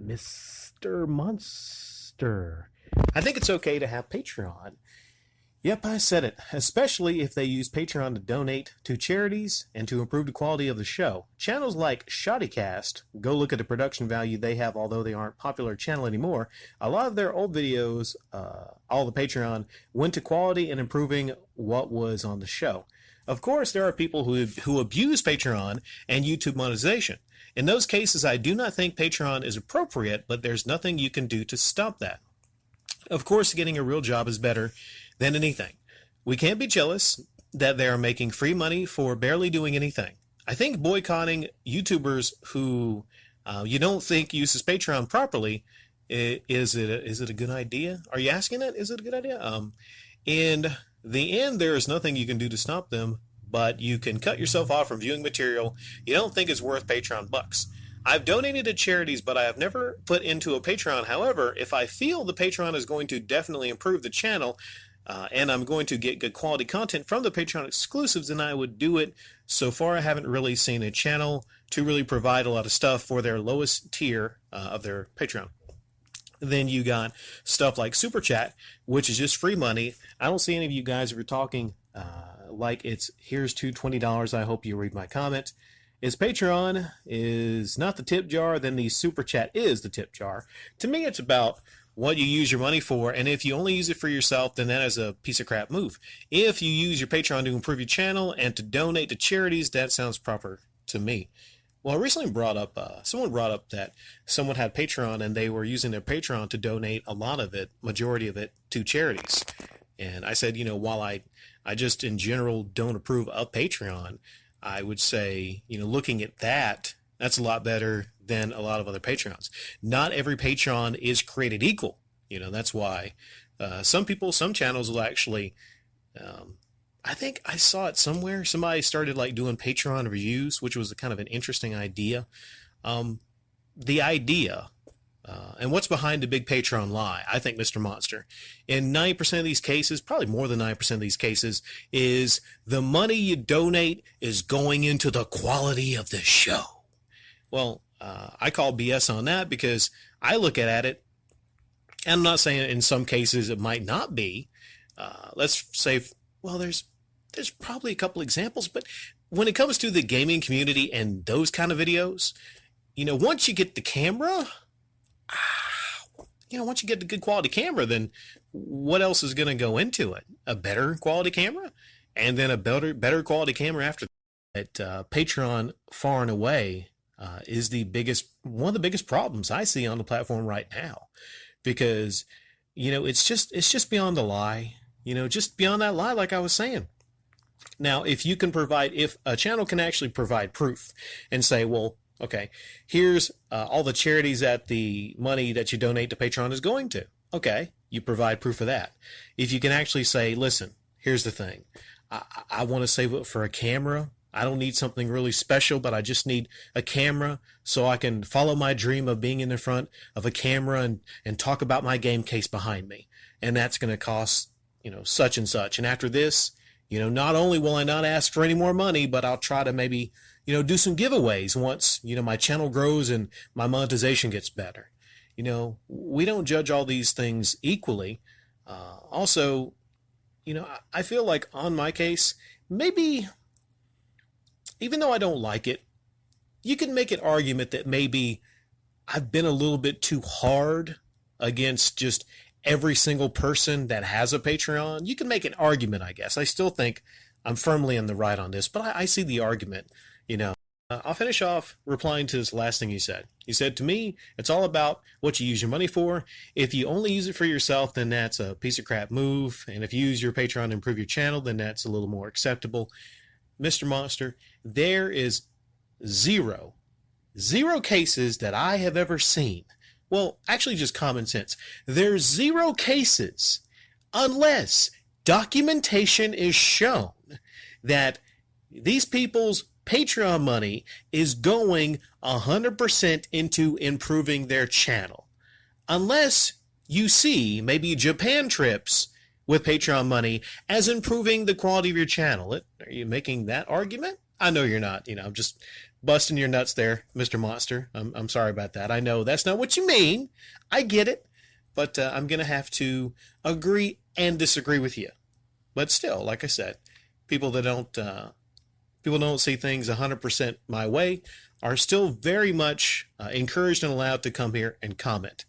Mr. Monster. I think it's okay to have Patreon. Yep, I said it. Especially if they use Patreon to donate to charities and to improve the quality of the show. Channels like Shoddycast, go look at the production value they have, although they aren't a popular channel anymore. A lot of their old videos, all the Patreon, went to quality and improving what was on the show. Of course, there are people who abuse Patreon and YouTube monetization. In those cases, I do not think Patreon is appropriate, but there's nothing you can do to stop that. Of course, getting a real job is better than anything. We can't be jealous that they are making free money for barely doing anything. I think boycotting YouTubers who you don't think uses Patreon properly, is it a good idea? Are you asking it? Is it a good idea? In the end, there is nothing you can do to stop them, but you can cut yourself off from viewing material you don't think is worth Patreon bucks. I've donated to charities, but I have never put into a Patreon. However, if I feel the Patreon is going to definitely improve the channel, and I'm going to get good quality content from the Patreon exclusives, then I would do it. So far, I haven't really seen a channel to really provide a lot of stuff for their lowest tier of their Patreon. Then you got stuff like Super Chat, which is just free money. I don't see any of you guys who are talking like it's here's to $20. I hope you read my comment. Is Patreon is not the tip jar, then the Super Chat is the tip jar. To me, it's about what you use your money for, and if you only use it for yourself, then that is a piece of crap move. If you use your Patreon to improve your channel and to donate to charities, that sounds proper to me. Well, I recently brought up, someone brought up that someone had Patreon and they were using their Patreon to donate a lot of it, majority of it, to charities. And I said, while I just in general don't approve of Patreon, I would say, looking at that, that's a lot better than a lot of other Patreons. Not every Patreon is created equal. That's why some channels will actually, I think I saw it somewhere. Somebody started like doing Patreon reviews, which was a kind of an interesting idea. The idea, and what's behind the big Patreon lie, I think, Mr. Monster, in 90% of these cases, probably more than 90% of these cases, is the money you donate is going into the quality of the show. Well, I call BS on that because I look at it, and I'm not saying in some cases it might not be. Let's say, well, there's probably a couple examples, but when it comes to the gaming community and those kind of videos, once you get the camera, once you get the good quality camera, then what else is going to go into it? A better quality camera, and then a better quality camera after that. Patreon, far and away, is one of the biggest problems I see on the platform right now, because it's just beyond the lie, just beyond that lie, like I was saying. Now, if a channel can actually provide proof and say, well, okay, here's all the charities that the money that you donate to Patreon is going to. Okay, you provide proof of that. If you can actually say, listen, here's the thing. I want to save it for a camera. I don't need something really special, but I just need a camera so I can follow my dream of being in the front of a camera and talk about my game case behind me. And that's going to cost, such and such. And after this, not only will I not ask for any more money, but I'll try to maybe, do some giveaways once, my channel grows and my monetization gets better. We don't judge all these things equally. Also, I feel like on my case, maybe, even though I don't like it, you can make an argument that maybe I've been a little bit too hard against just every single person that has a Patreon. You can make an argument, I guess. I still think I'm firmly in the right on this, but I see the argument, I'll finish off replying to this last thing you said. You said, to me, it's all about what you use your money for. If you only use it for yourself, then that's a piece of crap move. And if you use your Patreon to improve your channel, then that's a little more acceptable. Mr. Monster, there is zero cases that I have ever seen. Well, actually just common sense. There's zero cases unless documentation is shown that these people's Patreon money is going 100% into improving their channel. Unless you see maybe Japan trips with Patreon money as improving the quality of your channel. Are you making that argument? I know you're not. I'm just busting your nuts there, Mr. Monster. I'm sorry about that. I know that's not what you mean. I get it. But I'm going to have to agree and disagree with you. But still, like I said, people that don't see things 100% my way are still very much encouraged and allowed to come here and comment.